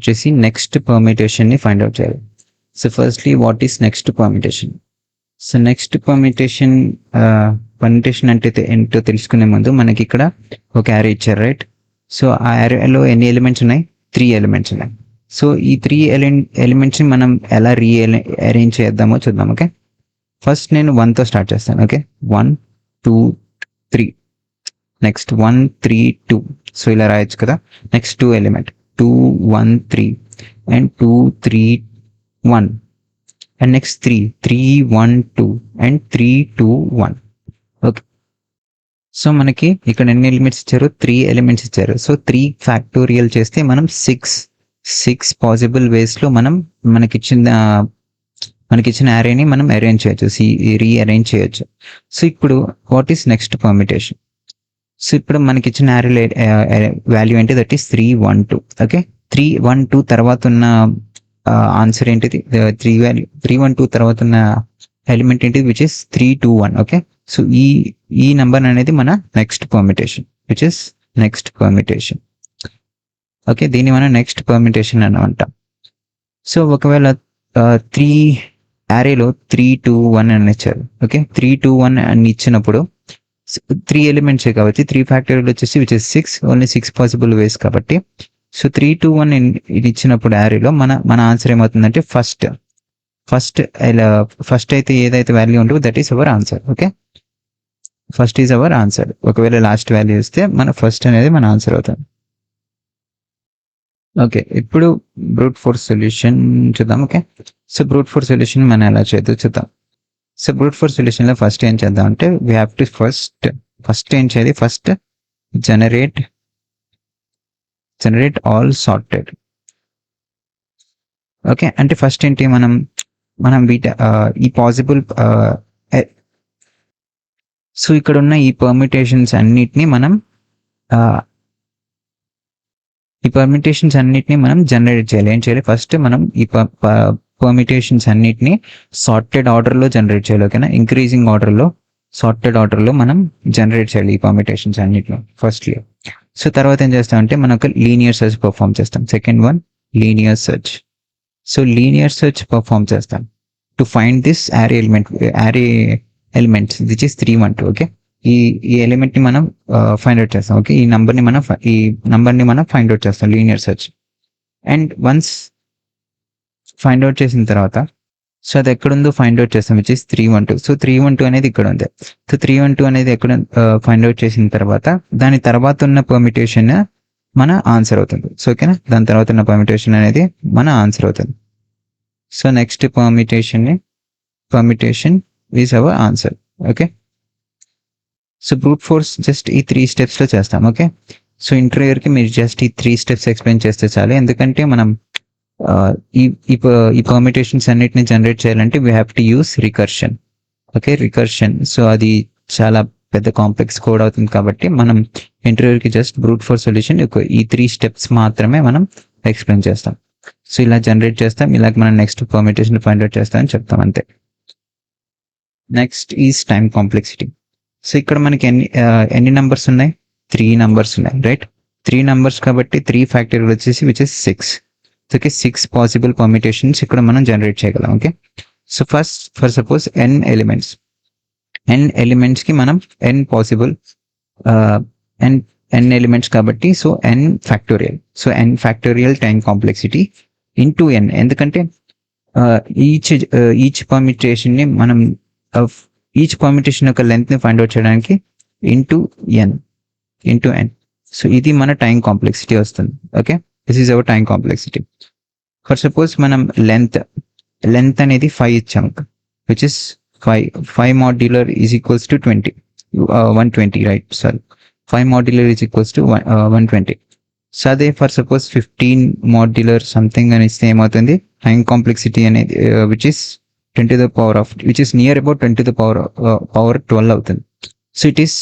వచ్చేసి next పర్మిటేషన్ని find out చేయాలి. So firstly what is next permutation? So next permutation అంటే ఏంటో తెలుసుకునే ముందు మనకి ఇక్కడ ఒక యారే ఇచ్చారు, రైట్? సో ఆ యారేలో ఎన్ని ఎలిమెంట్స్ ఉన్నాయి? 3 ఎలిమెంట్స్ ఉన్నాయి. సో ఈ 3 ఎలిమెంట్స్ని మనం ఎలా అరేంజ్ చేద్దామో చూద్దాం. ఓకే, ఫస్ట్ నేను 1తో స్టార్ట్ చేస్తాను. Okay, 1 2 3, next 1 3 2. సో ఇలా రాయొచ్చు కదా. Next 2 element 2 1 3 and 2 3 1 and next 3 3 1 2 and 3 2 1. Okay, so మనకి ఇక్కడ ఎన్ని ఎలిమెంట్స్ ఇచ్చారు? 3 ఎలిమెంట్స్ ఇచ్చారు. సో 3 ఫ్యాక్టోరియల్ చేస్తే మనం 6 పాసిబుల్ వేస్లో మనం మనకిచ్చిన అరేని మనం అరేంజ్ చేయొచ్చు, రీఅరేంజ్ చేయొచ్చు. సో ఇప్పుడు what is next permutation? So ఇప్పుడు మనకి ఇచ్చిన అరే వాల్యూ ఏంటి? That is 3 1 2. ఓకే, 3 1 2 తర్వాత ఉన్న ఆన్సర్ ఏంటిది? 3 1 2 తర్వాత ఉన్న ఎలిమెంట్ ఏంటిది? Which is 3 2 1. ఓకే, సో ఈ నంబర్ అనేది మన next permutation, which is next permutation. Okay, దీన్ని మనం నెక్స్ట్ పర్మిటేషన్ అని అంటాం. సో ఒకవేళ 3 యారేలో 3 2 1 అని ఇచ్చారు. ఓకే, 3 2 1 అని ఇచ్చినప్పుడు 3 ఎలిమెంట్సే కాబట్టి 3 ఫ్యాక్టోరియల్ వచ్చేసి విచ్ ఇస్ 6, ఓన్లీ 6 పాసిబుల్ వేస్ కాబట్టి. సో 3 2 1 ఇది ఇచ్చినప్పుడు యారేలో మన ఆన్సర్ ఏమవుతుందంటే ఫస్ట్ అయితే ఏదైతే వాల్యూ ఉంటుందో that is our answer. Okay, first is our answer. ఒకవేళ లాస్ట్ వాల్యూ ఇస్తే మన ఫస్ట్ అనేది మన ఆన్సర్ అవుతుంది. ఓకే, ఇప్పుడు బ్రూట్ ఫోర్స్ సొల్యూషన్ చూద్దాం. Okay, so brute force solution మనం ఎలా చేద్దాం చూద్దాం. సో బ్రూట్ ఫోర్స్ సొల్యూషన్లో ఫస్ట్ ఏం చేద్దాం అంటే వీ హ్యావ్ టు ఫస్ట్ ఏం చేయాలి? First generate all sorted. Okay, అంటే ఫస్ట్ ఏంటి మనం ఈ పాసిబుల్ సో ఇక్కడ ఉన్న ఈ పర్మిటేషన్స్ అన్నిటినీ మనం జనరేట్ చేయాలి. ఏం చేయాలి? ఫస్ట్ మనం ఈ పర్మిటేషన్స్ అన్నిటినీ సార్టెడ్ ఆర్డర్లో జనరేట్ చేయాలి. ఓకేనా, ఇంక్రీజింగ్ ఆర్డర్లో, సార్టెడ్ ఆర్డర్లో మనం జనరేట్ చేయాలి ఈ పర్మిటేషన్స్ అన్నిటిలో ఫస్ట్లీ. సో తర్వాత ఏం చేస్తామంటే మనం ఒక లీనియర్ సెర్చ్ పర్ఫామ్ చేస్తాం. Second one linear search. So linear search perform చేస్తాం to find this array elements which is 3 1 2. Okay, ఈ ఎలిమెంట్ని మనం ఫైండ్ అవుట్ చేస్తాం. ఓకే, ఈ నంబర్ని మనం ఫైండ్ అవుట్ చేస్తాం linear search. And once find out చేసిన తర్వాత సో అది ఎక్కడుందో ఫైండ్ అవుట్ చేస్తాం విచ్ ఇస్ 3 1 2. సో 3 1 2 అనేది ఇక్కడ ఉంది. సో 3 1 2 అనేది ఎక్కడ ఫైండ్ అవుట్ చేసిన తర్వాత దాని తర్వాత ఉన్న పర్మిటేషన్ మన ఆన్సర్ అవుతుంది. సో ఓకేనా, దాని తర్వాత ఉన్న పర్మిటేషన్ అనేది మన ఆన్సర్ అవుతుంది. So next permutation is our answer. Okay, so brute force just ఈ 3 స్టెప్స్లో చేస్తాం. ఓకే, సో ఇంటర్వ్యూకి మీరు జస్ట్ ఈ 3 స్టెప్స్ ఎక్స్ప్లెయిన్ చేస్తే చాలు. ఎందుకంటే మనం ఈ పర్మిటేషన్స్ అన్నిటిని జనరేట్ చేయాలంటే we have to use recursion. Okay, recursion. So అది చాలా పెద్ద కాంప్లెక్స్ కోడ్ అవుతుంది కాబట్టి మనం ఇంటర్వ్యూకి జస్ట్ బ్రూట్ ఫోర్స్ సొల్యూషన్ ఈ 3 స్టెప్స్ మాత్రమే మనం ఎక్స్ప్లెయిన్ చేస్తాం. సో ఇలా జనరేట్ చేస్తాం, ఇలాగ మనం నెక్స్ట్ పర్మిటేషన్ ఫైండ్ అవుట్ చేస్తామని చెప్తాం అంతే. Next is time complexity. So ఇక్కడ మనకి ఎన్ని నంబర్స్ ఉన్నాయి? 3 నంబర్స్ ఉన్నాయి, రైట్? 3 నంబర్స్ కాబట్టి 3 ఫ్యాక్టోరియల్ వచ్చేసి which is 6. Okay, 6 possible permutations ఇక్కడ మనం జనరేట్ చేయగలం. Okay, so first for suppose n ఎలిమెంట్స్కి మనం n పాసిబుల్ n ఎలిమెంట్స్ కాబట్టి so n factorial. So n factorial time complexity into n. ఎందుకంటే ఈచ్ పర్మిటేషన్ని మనం ఈచ్ పర్మిటేషన్ యొక్క లెంత్ని ఫైండ్ అవుట్ చేయడానికి into n. So ఇది మన టైం కాంప్లెక్సిటీ వస్తుంది. Okay, this is hour time complexity. For suppose మనం length అనేది 5 ఇచ్చాము which is 5 modular is equals to 120, right? Sorry, 5 modular is equals to 120. So అదే for suppose 15 modular something అని ఇస్తే ఏమవుతుంది? టైం కాంప్లెక్సిటీ అనేది which is 10 to the power of which is near about 10 to the power 12 అవుతుంది. So it is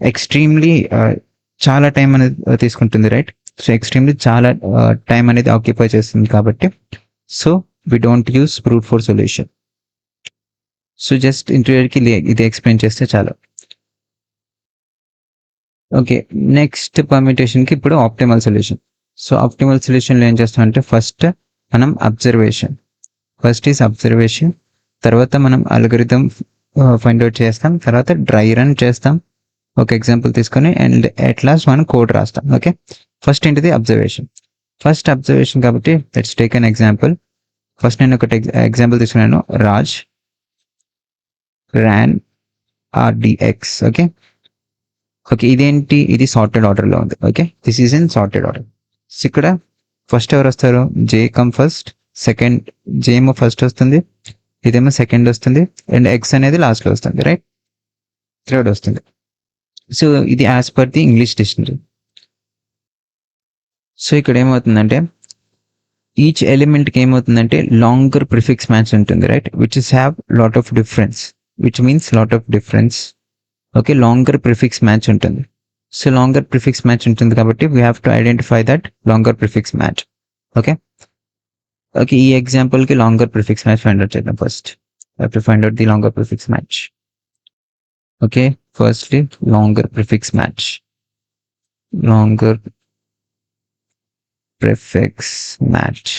extremely చాలా time అనేది తీసుకుంటుంది, right? So extremely చాలా టైం అనేది ఆక్యుపై చేస్తుంది కాబట్టి so we don't use brute force solution. So just ఇంటర్వ్యూకి ఇది ఎక్స్ప్లెయిన్ చేస్తే చాలు. ఓకే, నెక్స్ట్ పర్మిటేషన్కి ఇప్పుడు ఆప్టిమల్ సొల్యూషన్. సో ఆప్టిమల్ సొల్యూషన్లో ఏం చేస్తామంటే ఫస్ట్ మనం ఫస్ట్ ఈస్ అబ్జర్వేషన్, తర్వాత మనం అల్గోరిథం ఫైండ్ అవుట్ చేస్తాం, తర్వాత డ్రై రన్ చేస్తాం ఒక ఎగ్జాంపుల్ తీసుకొని, అండ్ ఎట్ లాస్ట్ మనం కోడ్ రాస్తాం. ఓకే, ఫస్ట్ ఏంటిది అబ్జర్వేషన్ కాబట్టి let's take an example. First నేను ఒకటి ఎగ్జాంపుల్ తీసుకున్నాను, రాజ్ ran rdx. ఓకే, ఇదేంటి, ఇది సార్టెడ్ ఆర్డర్లో ఉంది. Okay, this is in sorted order. ఇక్కడ ఫస్ట్ ఎవరు వస్తారు, జే కమ్ ఫస్ట్, సెకండ్ జే ఏమో ఫస్ట్ వస్తుంది, ఇదేమో సెకండ్ వస్తుంది, అండ్ ఎక్స్ అనేది లాస్ట్లో వస్తుంది, రైట్, థర్డ్ వస్తుంది. సో ఇది as per the English dictionary. So ఇక్కడ ఏమవుతుందంటే ఈచ్ ఎలిమెంట్కి ఏమవుతుందంటే లాంగర్ ప్రిఫిక్స్ మ్యాచ్ ఉంటుంది, right, which is have lot of difference, which means lot of difference. Okay, longer prefix match ఉంటుంది. సో లాంగర్ ప్రిఫిక్స్ మ్యాచ్ ఉంటుంది కాబట్టి we have to identify that longer prefix match. Okay, ఈ ఎగ్జాంపుల్కి longer prefix match find out చేద్దాం. First have to find out the longer prefix match. Okay, firstly longer prefix match. Longer prefix match.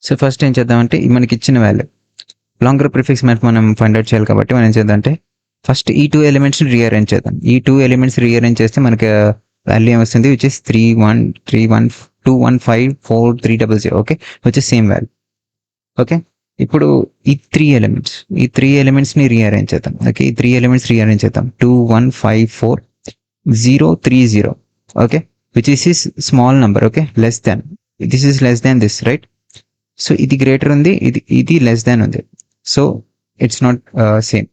So first ఏం చేద్దామంటే మనకి ఇచ్చిన value longer prefix match మనం find out చేయాలి కాబట్టి మనం ఏం చేద్దామంటే ఫస్ట్ ఈ 2 ఎలిమెంట్స్ని రీఅరేంజ్ చేద్దాం. ఈ 2 ఎలిమెంట్స్ రీఅరేంజ్ చేస్తే మనకి వాల్యూ ఏమొస్తుంది, which is 31312154300. Okay, which is same value. Okay, ఇప్పుడు ఈ 3 ఎలిమెంట్స్ని రీఅరేంజ్ చేద్దాం. ఓకే, ఈ 3 ఎలిమెంట్స్ రీఅరేంజ్ చేద్దాం. 2154030. Okay, which is small number. Okay, less than, this is less than this, right. So ఇది గ్రేటర్ ఉంది, ఇది లెస్ దాన్ ఉంది. So it's not same.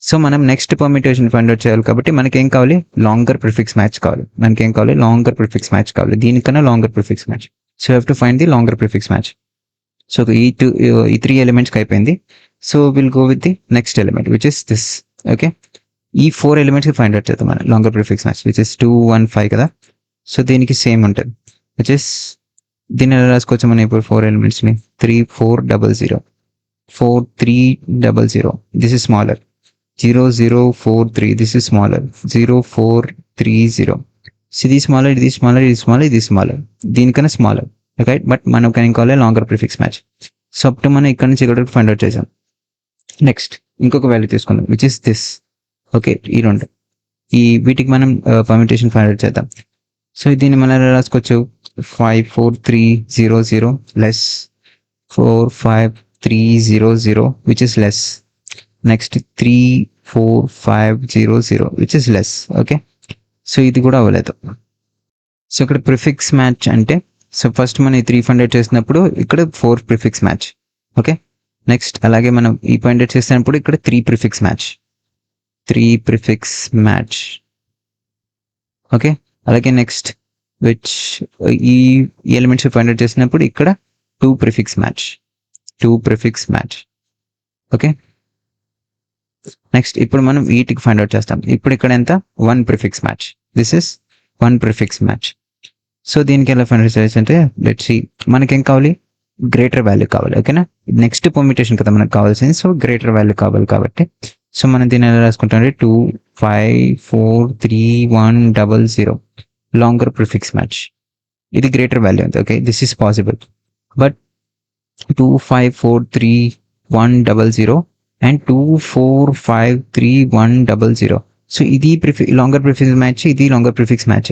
So మనం నెక్స్ట్ పర్మిటేషన్ ఫైండ్ అవుట్ చేయాలి కాబట్టి మనకి ఏం కావాలి, లాంగర్ ప్రిఫిక్స్ మ్యాచ్ కావాలి. దీనికన్నా longer prefix match. So have to find the longer prefix match. So ఈ 3 ఎలిమెంట్స్కి అయిపోయింది. So will go with the next element which is this. Okay, ఈ 4 ఎలిమెంట్స్కి ఫైండ్ అవుట్ చేద్దాం మనం longer prefix match, which is 215 కదా. So దీనికి same ఉంటుంది, which is దీన్ని ఎలా రాసుకోవచ్చు మనం ఇప్పుడు 4 ఎలిమెంట్స్ని, 3400 this is smaller, 0043 this is smaller, 0430. So ఇది స్మాలర్, దీనికన్నా స్మాలర్, రైట్. బట్ మనం కానీ కావాలి longer prefix match. So up to మనం ఇక్కడ నుంచి ఇక్కడ ఫైండ్ అవుట్ చేసాం. నెక్స్ట్ ఇంకొక వాల్యూ తీసుకుందాం, విచ్ ఇస్ దిస్. ఓకే, ఈ రెండు వీటికి మనం పర్మిటేషన్ ఫైండ్ అవుట్ చేద్దాం. సో దీన్ని మనం ఎలా రాసుకోవచ్చు, 54300 less 45300 which is less. Next 34500 which is less. Okay, so ఇది కూడా అవ్వలేదు. సో ఇక్కడ ప్రిఫిక్స్ మ్యాచ్ అంటే సో ఫస్ట్ మనం ఈ 3 ఫైండ్ అవుట్ చేసినప్పుడు ఇక్కడ 4 ప్రిఫిక్స్ మ్యాచ్. ఓకే, నెక్స్ట్ అలాగే మనం ఈ ఫైండ్ అవుట్ చేసినప్పుడు ఇక్కడ 3 ప్రిఫిక్స్ మ్యాచ్. ఓకే, అలాగే నెక్స్ట్ విచ్ ఈ ఎలిమెంట్స్ ఫైండ్ అవుట్ చేసినప్పుడు ఇక్కడ 2 ప్రిఫిక్స్ మ్యాచ్. ఓకే, నెక్స్ట్ ఇప్పుడు మనం వీటికి ఫైండ్ అవుట్ చేస్తాం. ఇప్పుడు ఇక్కడ ఎంత, 1 prefix match. This is 1 prefix match. So దీనికి ఎలా ఫైండ్ అవుట్ చేయాలి అంటే లెట్స్ సీ, మనకేం కావాలి, గ్రేటర్ వాల్యూ కావాలి. ఓకేనా, నెక్స్ట్ పర్మిటేషన్ కదా మనకు కావాల్సింది. సో గ్రేటర్ వాల్యూ కావాలి కాబట్టి సో మనం దీన్ని ఎలా రాసుకుంటాం అంటే 2543100 లాంగర్ ప్రిఫిక్స్ మ్యాచ్. ఇది గ్రేటర్ వాల్యూ ఉంది. Okay, this is possible. But 2543100 and 2453100. So ఇది లాంగర్ ప్రిఫిక్స్ మ్యాచ్, ఇది longer prefix match.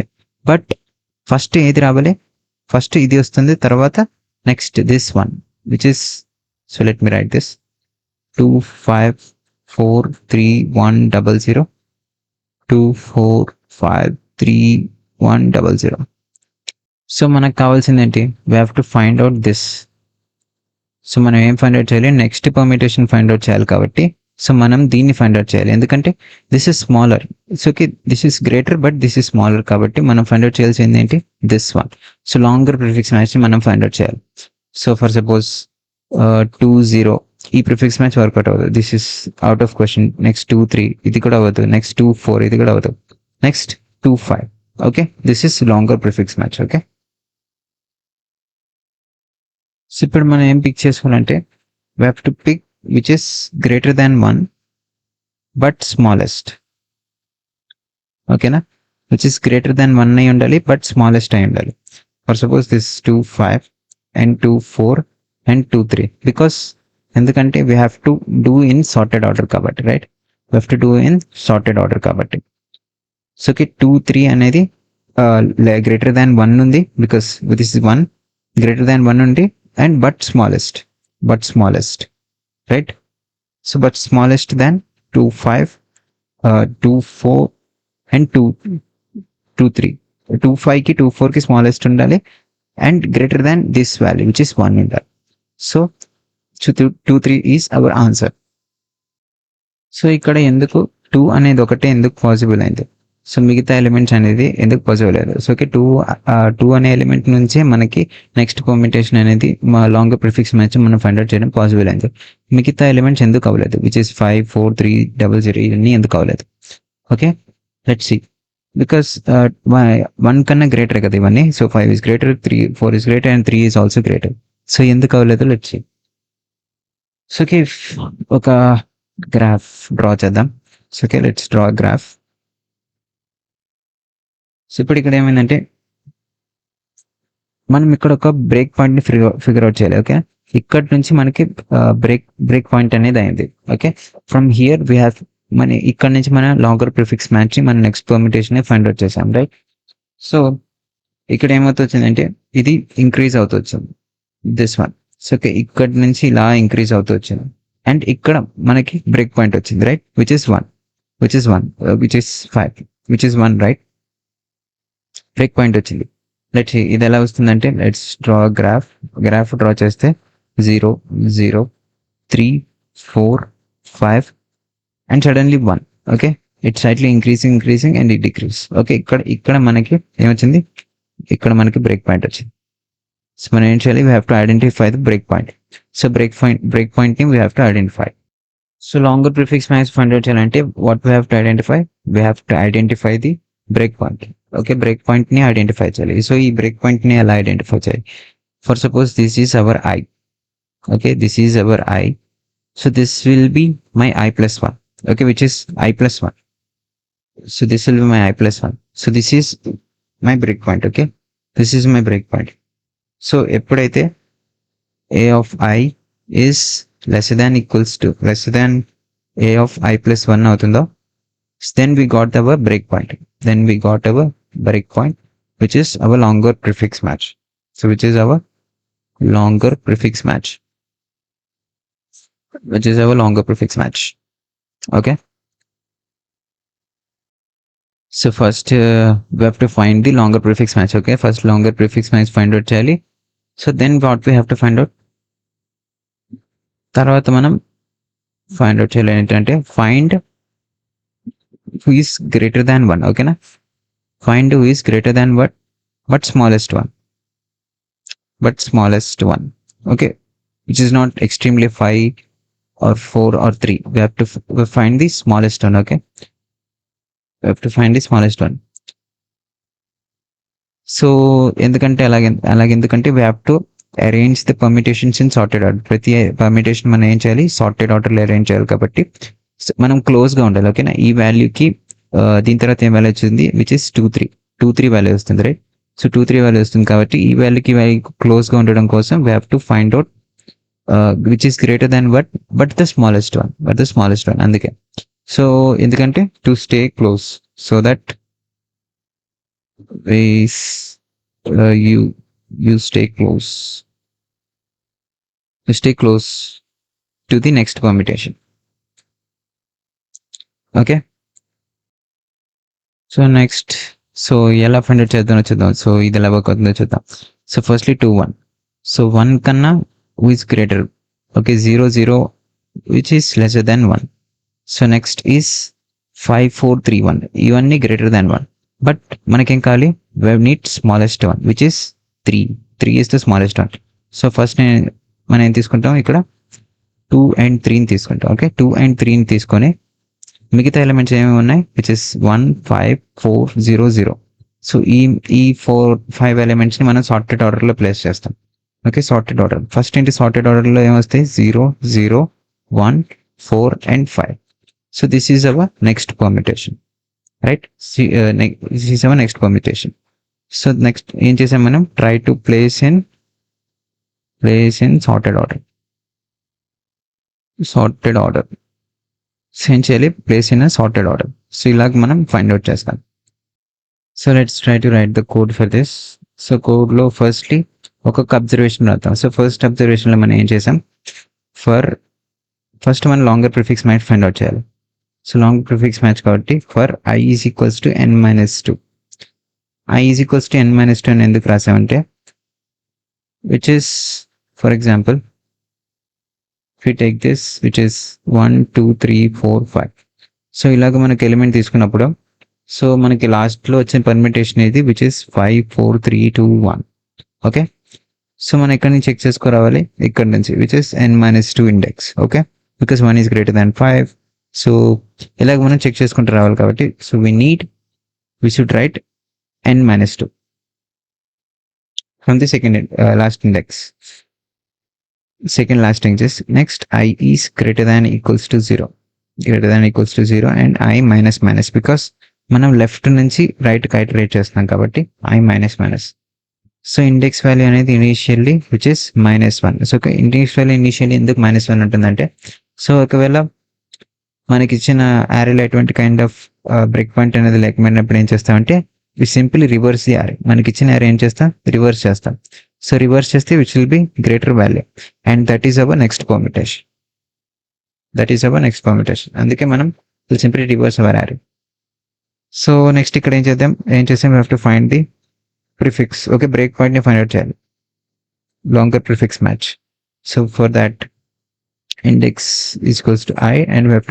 But first ఏది రావాలి, ఫస్ట్ ఇది వస్తుంది, తర్వాత next this one which is, so let me right this 2543100 2453100. So మనకు కావాల్సింది ఏంటి, we have to find out this. So మనం ఏం ఫైండ్ అవుట్ చేయాలి, నెక్స్ట్ పర్మిటేషన్ ఫైండ్ అవుట్ చేయాలి కాబట్టి సో మనం దీన్ని ఫైండ్ అవుట్ చేయాలి. ఎందుకంటే this is smaller. It's okay, this is greater but this is smaller కాబట్టి మనం ఫైండ్ అవుట్ చేయాల్సింది ఏంటి, this one. So longer prefix మ్యాచ్ని మనం ఫైండ్ అవుట్ చేయాలి. సో ఫర్ సపోజ్ 20 ఈ ప్రిఫిక్స్ మ్యాచ్ వర్కౌట్ అవ్వదు, this is out of question. Next 23 ఇది కూడా అవ్వదు, నెక్స్ట్ 24 ఇది కూడా అవ్వదు, next 25. Okay, this is longer prefix match. Okay, so ఇప్పుడు మనం ఏం పిక్ చేసుకోవాలంటే we have to pick which is greater than 1 but smallest. ఓకేనా, విచ్ ఇస్ గ్రేటర్ దాన్ 1 అయి ఉండాలి బట్ స్మాలెస్ట్ అయి ఉండాలి. For suppose this 2 5 and 2 4 and 2 3 because ఎందుకంటే we have to do in sorted order కాబట్టి, right, we have to do in sorted order కాబట్టి. So 2 3 అనేది greater than 1 ఉంది because this is 1, greater than 1 ఉంది and but smallest, right. So but smallest than 2 5 2 4 and 2 3. 2 5 కి 2 4 కి smallest ఉండాలి and greater than this value which is 1 ఉండాలి. So 2 3 is our answer. So ఇక్కడ ఎందుకు 2 అనేది ఒకటే ఎందుకు పాసిబుల్ అయింది, సో మిగతా ఎలిమెంట్స్ అనేది ఎందుకు పాసిబుల్ అయ్యారు. సో ఓకే, 2 అనే ఎలిమెంట్ నుంచే మనకి నెక్స్ట్ పర్మిటేషన్ అనేది మా లాంగర్ ప్రిఫిక్స్ మ్యాచ్ మనం ఫైండ్ అవుట్ చేయడం పాసిబుల్ అయింది. మిగతా ఎలిమెంట్స్ ఎందుకు అవ్వలేదు, విచ్ ఇస్ 5 4 3 0 0 ఇవన్నీ ఎందుకు అవ్వలేదు. Okay, let's see. బికాస్ 1 కన్నా గ్రేటర్ కదా ఇవన్నీ. So 5 is greater, 3 4 is greater and 3 is also greater. So ఎందుకు అవ్వలేదు, లెట్స్ సీ. సో ఓకే, ఒక గ్రాఫ్ డ్రా చేద్దాం. So okay, let's draw graph. So ఇప్పుడు ఇక్కడ ఏమైందంటే మనం ఇక్కడ ఒక బ్రేక్ పాయింట్ని ఫిగర్ అవుట్ చేయాలి. ఓకే, ఇక్కడ నుంచి మనకి బ్రేక్ పాయింట్ అనేది అయింది. Okay, from here we have ఇక్కడ నుంచి మన లాంగర్ ప్రిఫిక్స్ మ్యాచ్ మన నెక్స్ట్ పర్మిటేషన్ ఫైండ్ అవుట్ చేసాం, రైట్. సో ఇక్కడ ఏమవుతుందంటే ఇది ఇంక్రీజ్ అవుతూ వచ్చింది, దిస్ వన్. సో ఓకే, ఇక్కడ నుంచి ఇలా ఇంక్రీజ్ అవుతూ వచ్చింది అండ్ ఇక్కడ మనకి బ్రేక్ పాయింట్ వచ్చింది, right, which is 1 which is 5 which is 1, right. Break point వచ్చింది. లెట్స్ ఇది ఎలా వస్తుందంటే లెట్స్ డ్రా గ్రాఫ్ డ్రా చేస్తే 0 0 3 4 5 and suddenly 1. Okay, it slightly increasing and it decrease. Okay, ఇక్కడ మనకి ఏమొచ్చింది, ఇక్కడ మనకి బ్రేక్ పాయింట్ వచ్చింది. సో మనం ఏం చేయాలి, we have to identify the break point. So break పాయింట్ని we have to identify. So longer prefix match find out చేయాలంటే what we have to identify, we have to identify the break point. Okay, break పాయింట్ని identify చేయాలి. So ఈ break పాయింట్ని ఎలా identify చేయాలి, for suppose this is our I. Okay, this is our I. So this will be my I plus 1. Okay, which is I plus 1. So this will be my I plus 1. So this is my break point. Okay, this is my break point. So ఎప్పుడైతే a of I is less than a of I plus 1 అవుతుందో, then we got our break point. Which is our longer prefix match. So which is our longer prefix match. Okay, so first we have to find the longer prefix match. Okay, first longer prefix match find out cheyali. So then what we have to find out, తర్వాత మనం find out చేయాలి ఏంటంటే find who is greater than 1. ఓకేనా, find who is greater than what, but smallest one. Okay, which is not extremely 5 or 4 or 3. We have to find the smallest one. Okay, we have to find the smallest one. So ఎందుకంటే ఎందుకంటే we have to arrange the permutations in sorted order. ప్రతి permutation మనం ఏం చేయాలి, sorted ఆర్డర్లో arrange చేయాలి కాబట్టి మనం క్లోజ్గా ఉండాలి. ఓకేనా, ఈ వాల్యూకి దీని తర్వాత ఏం వాల్యూ వచ్చింది, విచ్ ఇస్ 2 3 వాల్యూ వస్తుంది, రైట్. సో 2 3 వాల్యూ వస్తుంది కాబట్టి ఈ వాల్యూకి క్లోజ్గా ఉండడం కోసం we have to find out which is greater than what, but the smallest one. అందుకే సో ఎందుకంటే to stay close, so that you stay close to the next permutation. Okay, so next, so ఎలా find out చేద్దాం. So ఇది ఎలా work అవుతుందో చూద్దాం. So firstly 2 1. So 1 కన్నా who is greater. Okay, 0 0 which is lesser than 1. So next is 5 4 3 1. ఇవన్నీ greater than 1, but మనకేం కావాలి, we need smallest one which is 3 is the smallest one. So first మనం ఏం తీసుకుంటాం, ఇక్కడ 2 and 3ని తీసుకుంటాం. ఓకే, 2 and 3ని తీసుకొని మిగతా ఎలిమెంట్స్ ఏమేమి ఉన్నాయి, విచ్ ఇస్ 1 5 4 0 0. సో ఈ 4 5 ఎలిమెంట్స్ని మనం సార్టెడ్ ఆర్డర్లో ప్లేస్ చేస్తాం. ఓకే, సార్టెడ్ ఆర్డర్ ఫస్ట్ ఏంటి, సార్టెడ్ ఆర్డర్లో ఏమొస్తాయి, 0 0 1 4 and 5. So this is hour next permutation. Right. This is our next permutation. So next ఏం చేసాం మనం, try to place in sorted order. essentially place in a sorted order. So ఇలాగ మనం find out చేస్తాం. So let's try to right the code for this. So కోడ్లో firstly ఒక్కొక్క observation రాద్దాం. So first అబ్జర్వేషన్లో మనం ఏం చేసాం, ఫస్ట్ మనం longer prefix match find out చేయాలి. సో లాంగ్ ప్రిఫిక్స్ మ్యాచ్ కాబట్టి for i is equals to n-2. i is equals to n-2 అని ఎందుకు రాసామంటే, which is for example we take this which is 1 2 3 4 5. So ఇలాగ మనకి element తీసుకున్నప్పుడు so మనకి లాస్ట్లో వచ్చిన పర్మిటేషన్ ఇది విచ్ ఇస్ 5 4 3 2 1. ఓకే, సో మనం ఎక్కడి నుంచి చెక్ చేసుకోరావాలి, ఇక్కడ నుంచి which is n-2 index. Okay, because 1 is greater than 5. So ఇలాగ మనం చెక్ చేసుకుంటూ రావాలి కాబట్టి so we should write n-2 from the last index. Second last index. Next I is greater than equals to 0 and I minus because మనం left నుంచి right కి iterate చేస్తున్నాం కాబట్టి I minus. So index value అనేది initially which is -1. So index value initially ఎందుకు -1 ఉంటుందంటే, so ఒకవేళ మనకి ఇచ్చిన యారేలో ఎటువంటి కైండ్ ఆఫ్ బ్రేక్ పాయింట్ అనేది లేకపోయినప్పుడు ఏం చేస్తామంటే we simply reverse the array. మనకి ఇచ్చిన యారే ఏం చేస్తాం, రివర్స్ చేస్తాం. సో రివర్స్ చేస్తే which will be greater value and that is our next permutation. అందుకే మనం will simply reverse our array. So next ఇక్కడ ఏం చేసాం, we have to find the prefix. Okay, break point ని ఫైండ్ అవుట్ చేయాలి, longer prefix match. So for that index is equals to I and we have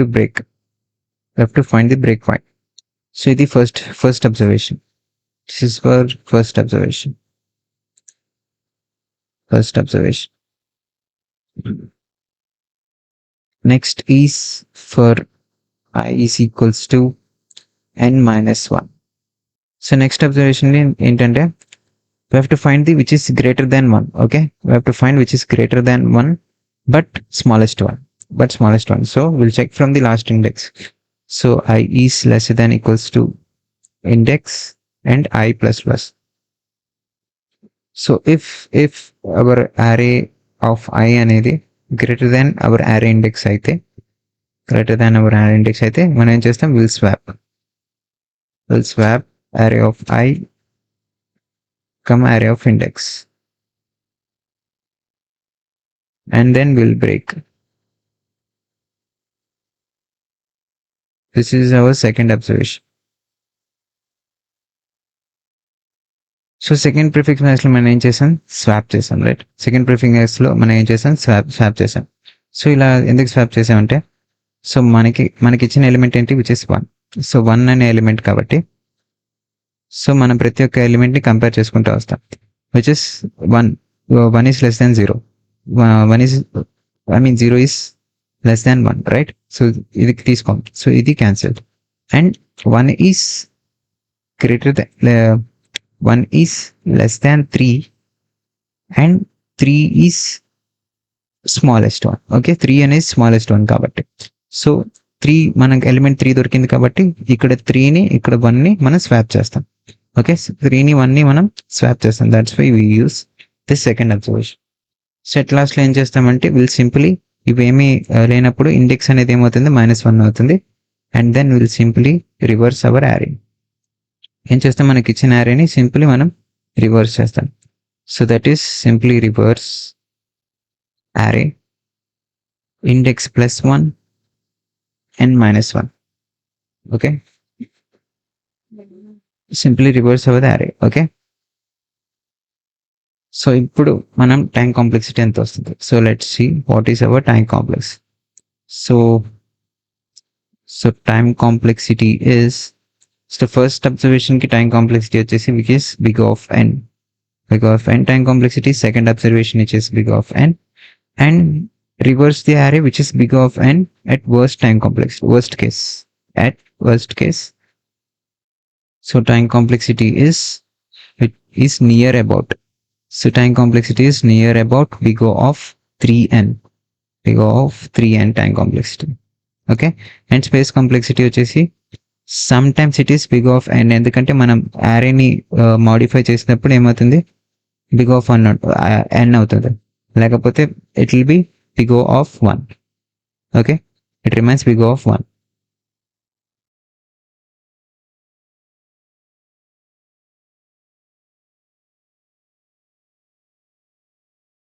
to find the break point. So ఇది first observation. This is for first observation. Next is for I is equals to n-1. So next observation ఏంటంటే we have to find the which is greater than 1. Okay, we have to find which is greater than 1 but smallest one. So we'll check from the last index. So I is lesser than equals to index and I plus. So if our array of I అనేది greater than our array index అయితే మనం ఏం చేస్తాం, we'll swap array of I array of index and then we'll break. This is our second observation. So second prefix మ్యాచ్లో మనం ఏం చేసాం, swap చేసాం. రైట్, సెకండ్ ప్రిఫిక్స్ మ్యాచ్లో మనం ఏం చేసాం, స్వాప్ చేసాం. సో ఇలా ఎందుకు స్వాప్ చేసామంటే, సో మనకి ఇచ్చిన ఎలిమెంట్ ఏంటి, విచ్ ఇస్ 1. సో 1 అనే ఎలిమెంట్ కాబట్టి సో మనం ప్రతి ఒక్క ఎలిమెంట్ని కంపేర్ చేసుకుంటూ వస్తాం. Which is 1 is less than 0, 0 is less than 1. Right, so ఇది తీసుకోం. సో ఇది cancel and 1 is greater than 1 is less than 3 and 3 is smallest one. Okay, 3 అనేది smallest one కాబట్టి సో 3 మనకి ఎలిమెంట్ 3 దొరికింది కాబట్టి ఇక్కడ 3ని ఇక్కడ 1ని మనం స్వాప్ చేస్తాం. ఓకే, 3ని 1ని మనం స్వాప్ చేస్తాం. That's why we use this second observation. So at లాస్ట్లో ఏం చేస్తామంటే విల్ సింప్లీ ఇవేమీ లేనప్పుడు ఇండెక్స్ అనేది ఏమవుతుంది, -1 అవుతుంది and then will simply reverse our array. ఏం చేస్తాం, మనకి ఇచ్చిన యారేని సింప్లీ మనం రివర్స్ చేస్తాం. So that is simply reverse array index +1 and -1. Okay, simply reverse our array. Okay, so ఇప్పుడు మనం టైం కాంప్లెక్సిటీ ఎంత వస్తుంది. So let's see what is our time complex. So time complexity is, so first observation కి time complexity వచ్చేసి which is big of n time complexity. Second observation which is big of n and reverse the array which is big of n at worst case. So time complexity is near about. So time complexity is near about big O of 3n time complexity. Okay, and space complexity వచ్చేసి sometimes it is big of n, ఎందుకంటే మనం యారేని modify చేసినప్పుడు ఏమవుతుంది, big of 1 n అవుతుంది, లేకపోతే it will be big of 1. Okay, it remains big of 1.